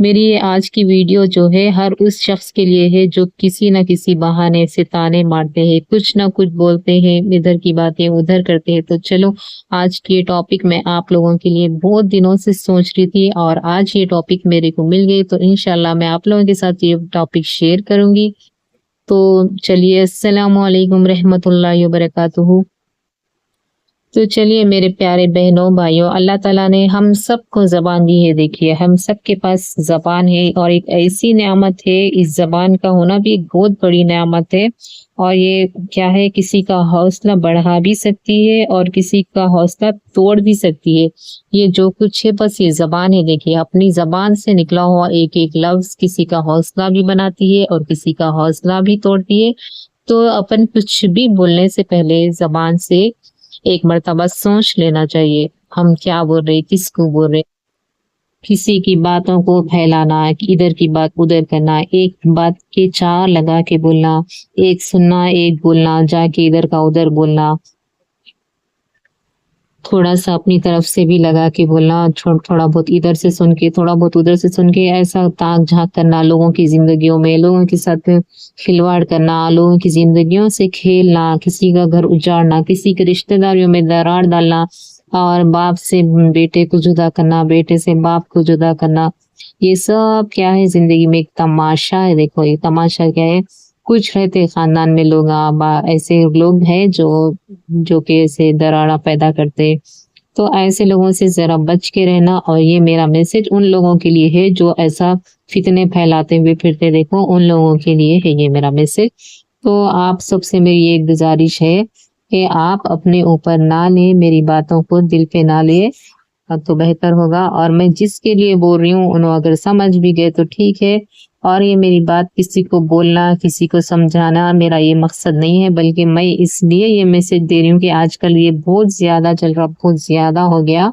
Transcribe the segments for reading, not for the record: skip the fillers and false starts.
میری یہ آج کی ویڈیو جو ہے ہر اس شخص کے لیے ہے جو کسی نہ کسی بہانے سے تانے مارتے ہیں، کچھ نہ کچھ بولتے ہیں، ادھر کی باتیں ادھر کرتے ہیں۔ تو چلو آج کی یہ ٹاپک میں آپ لوگوں کے لیے بہت دنوں سے سوچ رہی تھی اور آج یہ ٹاپک میرے کو مل گئی، تو انشاءاللہ میں آپ لوگوں کے ساتھ یہ ٹاپک شیئر کروں گی۔ تو چلیے، السلام علیکم رحمۃ اللہ وبرکاتہ۔ تو چلیے میرے پیارے بہنوں بھائیوں، اللہ تعالیٰ نے ہم سب کو زبان دی ہے۔ دیکھیے ہم سب کے پاس زبان ہے اور ایک ایسی نعمت ہے، اس زبان کا ہونا بھی ایک بہت بڑی نعمت ہے، اور یہ کیا ہے، کسی کا حوصلہ بڑھا بھی سکتی ہے اور کسی کا حوصلہ توڑ بھی سکتی ہے۔ یہ جو کچھ ہے بس یہ زبان ہے۔ دیکھیے اپنی زبان سے نکلا ہوا ایک ایک لفظ کسی کا حوصلہ بھی بناتی ہے اور کسی کا حوصلہ بھی توڑتی ہے۔ تو اپن کچھ بھی بولنے سے پہلے زبان سے ایک مرتبہ سوچ لینا چاہیے، ہم کیا بول رہے، کس کو بول رہے۔ کسی کی باتوں کو پھیلانا، ادھر کی بات ادھر کرنا، ایک بات کے چار لگا کے بولنا، ایک سننا ایک بولنا، جا کے ادھر کا ادھر بولنا، تھوڑا سا اپنی طرف سے بھی لگا کے بولنا، تھوڑا بہت ادھر سے سن کے تھوڑا بہت ادھر سے سن کے، ایسا تاک جھانک کرنا لوگوں کی زندگیوں میں، لوگوں کے ساتھ کھلواڑ کرنا، لوگوں کی زندگیوں سے کھیلنا، کسی کا گھر اجاڑنا، کسی کے رشتہ داریوں میں دراڑ ڈالنا، اور باپ سے بیٹے کو جدا کرنا، بیٹے سے باپ کو جدا کرنا، یہ سب کیا ہے، زندگی میں ایک تماشا ہے۔ دیکھو یہ تماشا کیا ہے، کچھ رہتے خاندان میں لوگ ایسے لوگ ہیں جو کہ ایسے دراڑا پیدا کرتے، تو ایسے لوگوں سے ذرا بچ کے رہنا۔ اور یہ میرا میسج ان لوگوں کے لیے ہے جو ایسا فتنے پھیلاتے ہوئے پھرتے، دیکھو ان لوگوں کے لیے ہے یہ میرا میسج۔ تو آپ سب سے میری یہ گزارش ہے کہ آپ اپنے اوپر نہ لیں، میری باتوں کو دل پہ نہ لیں تو بہتر ہوگا۔ اور میں جس کے لیے بول رہی ہوں انہوں اگر سمجھ بھی گئے تو ٹھیک ہے، اور یہ میری بات کسی کو بولنا، کسی کو سمجھانا میرا یہ مقصد نہیں ہے، بلکہ میں اس لیے یہ میسج دے رہی ہوں کہ آج کل یہ بہت زیادہ چل رہا، بہت زیادہ ہو گیا،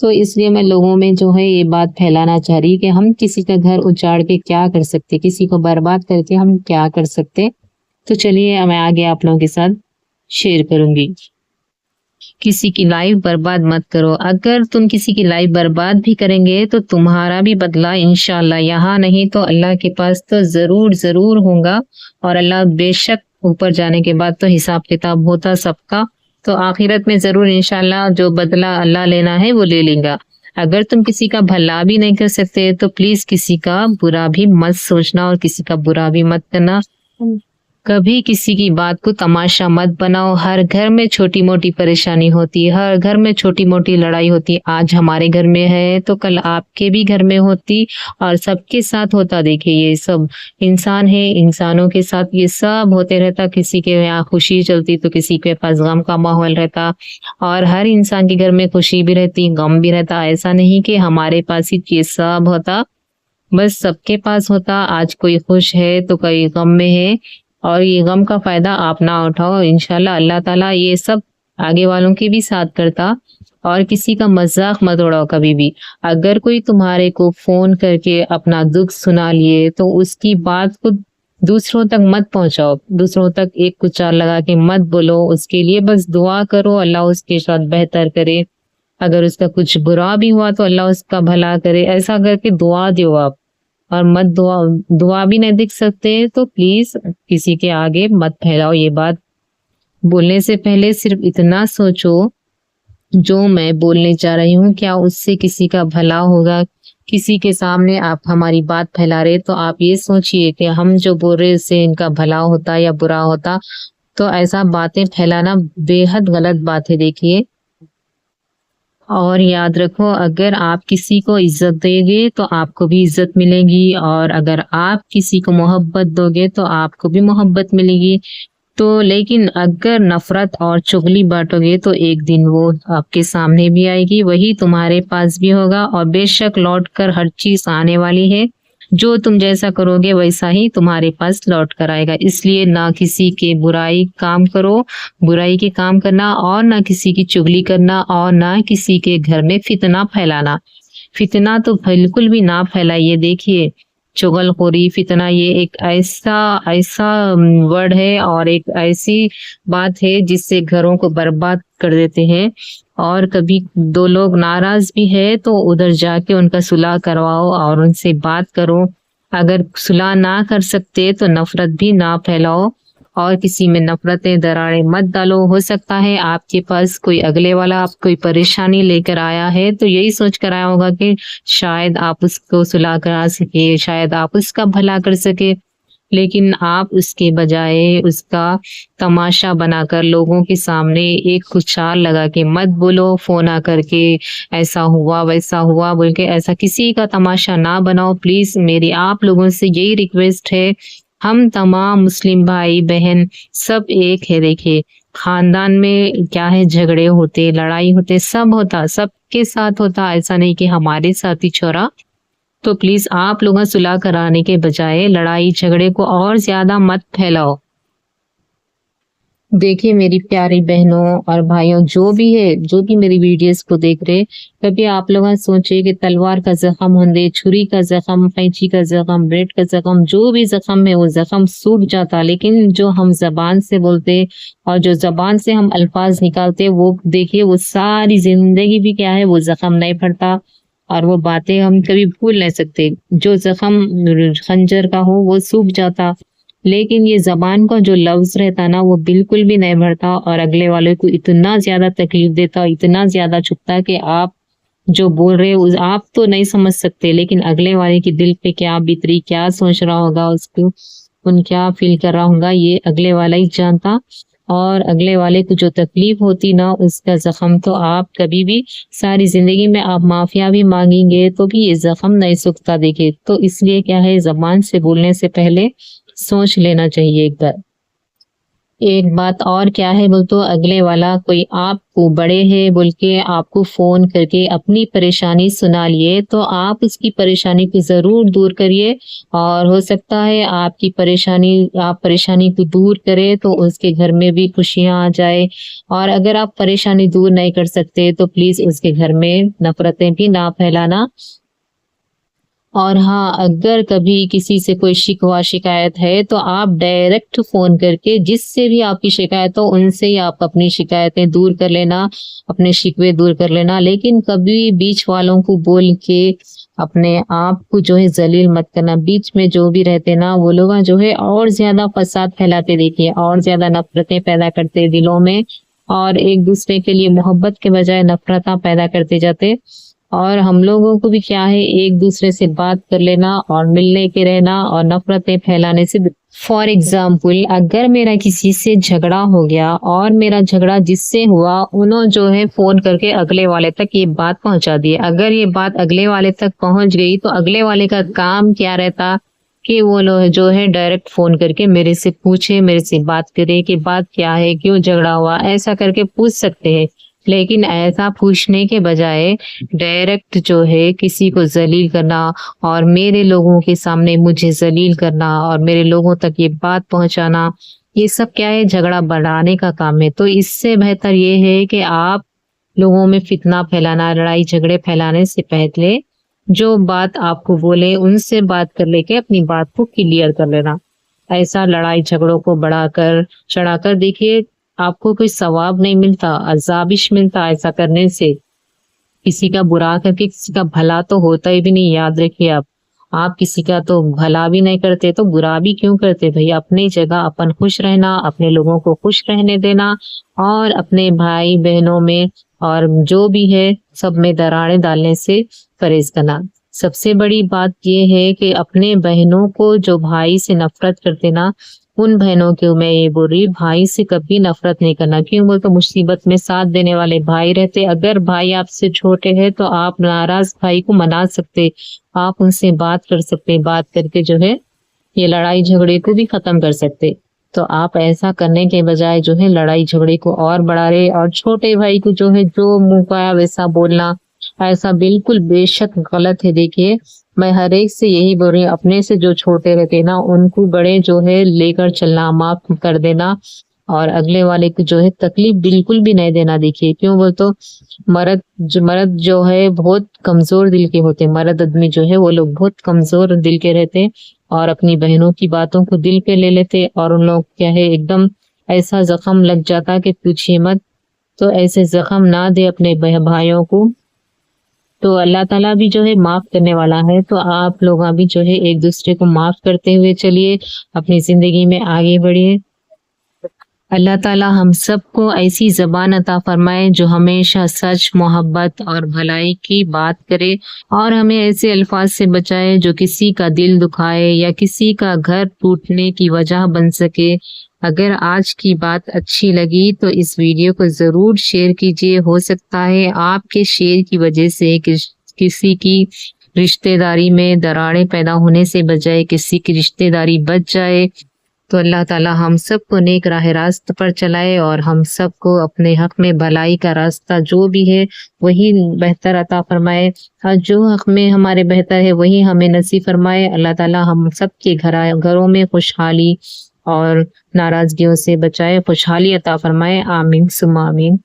تو اس لیے میں لوگوں میں جو ہے یہ بات پھیلانا چاہ رہی کہ ہم کسی کا گھر اجاڑ کے کیا کر سکتے، کسی کو برباد کر کے ہم کیا کر سکتے۔ تو چلیے میں آگے آپ لوگوں کے ساتھ شیئر کروں گی۔ کسی کی لائف برباد مت کرو، اگر تم کسی کی لائف برباد بھی کریں گے تو تمہارا بھی بدلہ انشاءاللہ یہاں نہیں تو اللہ کے پاس تو ضرور ضرور ہوگا، اور اللہ بے شک اوپر جانے کے بعد تو حساب کتاب ہوتا سب کا، تو آخرت میں ضرور انشاءاللہ جو بدلہ اللہ لینا ہے وہ لے لیں گا۔ اگر تم کسی کا بھلا بھی نہیں کر سکتے تو پلیز کسی کا برا بھی مت سوچنا اور کسی کا برا بھی مت کرنا، کبھی کسی کی بات کو تماشا مت بناؤ۔ ہر گھر میں چھوٹی موٹی پریشانی ہوتی ہے، ہر گھر میں چھوٹی موٹی لڑائی ہوتی ہے، آج ہمارے گھر میں ہے تو کل آپ کے بھی گھر میں ہوتی، اور سب کے ساتھ ہوتا۔ دیکھیے یہ سب انسان ہے، انسانوں کے ساتھ یہ سب ہوتے رہتا، کسی کے یہاں خوشی چلتی تو کسی کے پاس غم کا ماحول رہتا، اور ہر انسان کے گھر میں خوشی بھی رہتی، غم بھی رہتا، ایسا نہیں کہ ہمارے پاس ہی یہ سب ہوتا، بس سب کے پاس ہوتا۔ آج کوئی خوش ہے تو کوئی غم میں ہے، اور یہ غم کا فائدہ آپ نہ اٹھاؤ، انشاءاللہ اللہ تعالیٰ یہ سب آگے والوں کے بھی ساتھ کرتا۔ اور کسی کا مذاق مت اڑاؤ کبھی بھی، اگر کوئی تمہارے کو فون کر کے اپنا دکھ سنا لیے تو اس کی بات کو دوسروں تک مت پہنچاؤ، دوسروں تک ایک کچار لگا کے مت بولو، اس کے لیے بس دعا کرو اللہ اس کے ساتھ بہتر کرے، اگر اس کا کچھ برا بھی ہوا تو اللہ اس کا بھلا کرے، ایسا کر کے دعا دیو آپ، اور مت دعا بھی نہیں دکھ سکتے تو پلیز کسی کے آگے مت پھیلاؤ یہ بات۔ بولنے سے پہلے صرف اتنا سوچو جو میں بولنے چاہ رہی ہوں کیا اس سے کسی کا بھلا ہوگا۔ کسی کے سامنے آپ ہماری بات پھیلا رہے تو آپ یہ سوچئے کہ ہم جو بول رہے اس سے ان کا بھلا ہوتا یا برا ہوتا، تو ایسا باتیں پھیلانا بے حد غلط بات ہے۔ دیکھیے اور یاد رکھو، اگر آپ کسی کو عزت دیں گے تو آپ کو بھی عزت ملے گی، اور اگر آپ کسی کو محبت دو گے تو آپ کو بھی محبت ملے گی۔ تو لیکن اگر نفرت اور چغلی بانٹو گے تو ایک دن وہ آپ کے سامنے بھی آئے گی، وہی تمہارے پاس بھی ہوگا، اور بے شک لوٹ کر ہر چیز آنے والی ہے، جو تم جیسا کرو گے ویسا ہی تمہارے پاس لوٹ کر آئے گا۔ اس لیے نہ کسی کے برائی کام کرو، برائی کے کام کرنا، اور نہ کسی کی چغلی کرنا، اور نہ کسی کے گھر میں فتنہ پھیلانا۔ فتنہ تو بالکل بھی نہ پھیلائیے۔ دیکھیے چغل خوری، فتنہ یہ ایک ایسا ورڈ ہے اور ایک ایسی بات ہے جس سے گھروں کو برباد کر دیتے ہیں، اور کبھی دو لوگ ناراض بھی ہے تو ادھر جا کے ان کا صلح کرواؤ اور ان سے بات کرو. اگر صلح نہ کر سکتے تو نفرت بھی نہ پھیلاؤ اور کسی میں نفرتیں دراڑیں مت ڈالو. ہو سکتا ہے آپ کے پاس کوئی اگلے والا آپ کوئی پریشانی لے کر آیا ہے تو یہی سوچ کر آیا ہوگا کہ شاید آپ اس کو صلح کرا سکے، شاید آپ اس کا بھلا کر سکے، لیکن آپ اس کے بجائے اس کا تماشا بنا کر لوگوں کے سامنے ایک کچھ چال لگا کے مت بولو. فون آ کر کے ایسا ہوا ویسا ہوا بول کے ایسا کسی کا تماشا نہ بناؤ. پلیز میری آپ لوگوں سے یہی ریکویسٹ ہے. ہم تمام مسلم بھائی بہن سب ایک ہے. دیکھیے خاندان میں کیا ہے، جھگڑے ہوتے، لڑائی ہوتے، سب ہوتا، سب کے ساتھ ہوتا، ایسا نہیں کہ ہمارے ساتھ ہی چھوڑا. تو پلیز آپ لوگوں صلح کرانے کے بجائے لڑائی جھگڑے کو اور زیادہ مت پھیلاؤ. دیکھیے میری پیاری بہنوں اور بھائیوں، جو بھی ہے، جو بھی میری ویڈیوز کو دیکھ رہے، کبھی آپ لوگ سوچے کہ تلوار کا زخم ہوندے، چھری کا زخم، قینچی کا زخم، بلیڈ کا زخم، جو بھی زخم ہے وہ زخم سوکھ جاتا، لیکن جو ہم زبان سے بولتے اور جو زبان سے ہم الفاظ نکالتے، وہ دیکھیے وہ ساری زندگی بھی کیا ہے، وہ زخم نہیں پھٹتا اور وہ باتیں ہم کبھی بھول نہیں سکتے. جو زخم خنجر کا ہو وہ سوکھ جاتا، لیکن یہ زبان کا جو لفظ رہتا نا وہ بالکل بھی نہیں بھرتا اور اگلے والے کو اتنا زیادہ تکلیف دیتا، اتنا زیادہ چھپتا کہ آپ جو بول رہے آپ تو نہیں سمجھ سکتے، لیکن اگلے والے کی دل پہ کیا بیتری، کیا سوچ رہا ہوگا، اس کو ان کیا فیل کر رہا ہوگا، یہ اگلے والا ہی جانتا. اور اگلے والے کو جو تکلیف ہوتی نا اس کا زخم تو آپ کبھی بھی ساری زندگی میں آپ معافیا بھی مانگیں گے تو بھی یہ زخم نہیں سکتا. دیکھے تو اس لیے کیا ہے، زبان سے بولنے سے پہلے سوچ لینا چاہیے ایک بار. ایک بات اور کیا ہے بول تو اگلے والا کوئی آپ کو بڑے ہے بول کے آپ کو فون کر کے اپنی پریشانی سنا لیے تو آپ اس کی پریشانی کو ضرور دور کریے. اور ہو سکتا ہے آپ کی پریشانی کو دور کرے تو اس کے گھر میں بھی خوشیاں آ جائے. اور اگر آپ پریشانی دور نہیں کر سکتے تو پلیز اس کے گھر میں نفرتیں بھی نہ پھیلانا. اور ہاں، اگر کبھی کسی سے کوئی شکوہ شکایت ہے تو آپ ڈائریکٹ فون کر کے جس سے بھی آپ کی شکایت ہو ان سے ہی آپ اپنی شکایتیں دور کر لینا، اپنے شکوے دور کر لینا. لیکن کبھی بیچ والوں کو بول کے اپنے آپ کو جو ہے ذلیل مت کرنا. بیچ میں جو بھی رہتے نا وہ لوگ جو ہے اور زیادہ فساد پھیلاتے، دیکھیے اور زیادہ نفرتیں پیدا کرتے دلوں میں اور ایک دوسرے کے لیے محبت کے بجائے نفرتیں پیدا کرتے جاتے. اور ہم لوگوں کو بھی کیا ہے ایک دوسرے سے بات کر لینا اور ملنے کے رہنا اور نفرتیں پھیلانے سے. فار ایگزامپل اگر میرا کسی سے جھگڑا ہو گیا اور میرا جھگڑا جس سے ہوا انہوں جو ہے فون کر کے اگلے والے تک یہ بات پہنچا دی. اگر یہ بات اگلے والے تک پہنچ گئی تو اگلے والے کا کام کیا رہتا کہ وہ لوگ جو ہے ڈائریکٹ فون کر کے میرے سے پوچھے، میرے سے بات کرے کہ بات کیا ہے، کیوں جھگڑا ہوا، ایسا کر کے پوچھ سکتے ہیں. لیکن ایسا پوچھنے کے بجائے ڈائریکٹ جو ہے کسی کو ذلیل کرنا اور میرے لوگوں کے سامنے مجھے ذلیل کرنا اور میرے لوگوں تک یہ بات پہنچانا، یہ سب کیا ہے، جھگڑا بڑھانے کا کام ہے. تو اس سے بہتر یہ ہے کہ آپ لوگوں میں فتنہ پھیلانا، لڑائی جھگڑے پھیلانے سے پہلے جو بات آپ کو بولے ان سے بات کر لے کے اپنی بات کو کلیئر کر لینا. ایسا لڑائی جھگڑوں کو بڑھا کر چڑھا کر دیکھیے آپ کو کوئی ثواب نہیں ملتا، عذابش ملتا. ایسا کرنے سے کسی کا برا کر کے کسی کا بھلا تو ہوتا ہی بھی نہیں. یاد رکھیے آپ کسی کا تو بھلا بھی نہیں کرتے تو برا بھی کیوں کرتے بھائی. اپنی جگہ اپن خوش رہنا، اپنے لوگوں کو خوش رہنے دینا اور اپنے بھائی بہنوں میں اور جو بھی ہے سب میں دراڑیں ڈالنے سے پرہیز کرنا. سب سے بڑی بات یہ ہے کہ اپنے بہنوں کو جو بھائی سے نفرت کرتے نا ان بہنوں کو میں یہ بول رہی بھائی سے کبھی نفرت نہیں کرنا. کیوں بول تو مصیبت میں ساتھ دینے والے بھائی رہتے. اگر بھائی آپ سے چھوٹے ہیں تو آپ ناراض بھائی کو منا سکتے، آپ ان سے بات کر سکتے، بات کر کے جو ہے یہ لڑائی جھگڑے کو بھی ختم کر سکتے. تو آپ ایسا کرنے کے بجائے جو ہے لڑائی جھگڑے کو اور بڑھا رہے اور چھوٹے بھائی کو جو ہے جو منہ پایا ویسا بولنا ایسا بالکل بے شک غلط ہے. دیکھیے میں ہر ایک سے یہی بول رہی ہوں، اپنے سے جو چھوٹے رہتے نا ان کو بڑے جو ہے لے کر چلنا، معاف کر دینا اور اگلے والے کو جو ہے تکلیف بالکل بھی نہیں دینا. دیکھیے کیوں بول تو مرد جو ہے بہت کمزور دل کے ہوتے، مرد آدمی جو ہے وہ لوگ بہت کمزور دل کے رہتے اور اپنی بہنوں کی باتوں کو دل پہ لے لیتے اور ان لوگ کیا ہے ایک دم ایسا زخم لگ جاتا کہ پوچھیے مت. تو ایسے زخم نہ دے اپنے بھائیوں کو۔ تو اللہ تعالیٰ بھی جو ہے معاف کرنے والا ہے، تو آپ لوگ بھی جو ہے ایک دوسرے کو معاف کرتے ہوئے چلیے، اپنی زندگی میں آگے بڑھیے۔ اللہ تعالیٰ ہم سب کو ایسی زبان عطا فرمائے جو ہمیشہ سچ، محبت اور بھلائی کی بات کرے، اور ہمیں ایسے الفاظ سے بچائے جو کسی کا دل دکھائے یا کسی کا گھر ٹوٹنے کی وجہ بن سکے۔ اگر آج کی بات اچھی لگی تو اس ویڈیو کو ضرور شیئر کیجیے، ہو سکتا ہے آپ کے شیئر کی وجہ سے کسی کی رشتہ داری میں دراڑیں پیدا ہونے سے بجائے کسی کی رشتہ داری بچ جائے۔ تو اللہ تعالیٰ ہم سب کو نیک راہ راست پر چلائے، اور ہم سب کو اپنے حق میں بھلائی کا راستہ جو بھی ہے وہی بہتر عطا فرمائے، اور جو حق میں ہمارے بہتر ہے وہی ہمیں نصیب فرمائے۔ اللہ تعالیٰ ہم سب کے گھروں میں خوشحالی اور ناراضگیوں سے بچائے، خوشحالی عطا فرمائے۔ آمین ثم آمین۔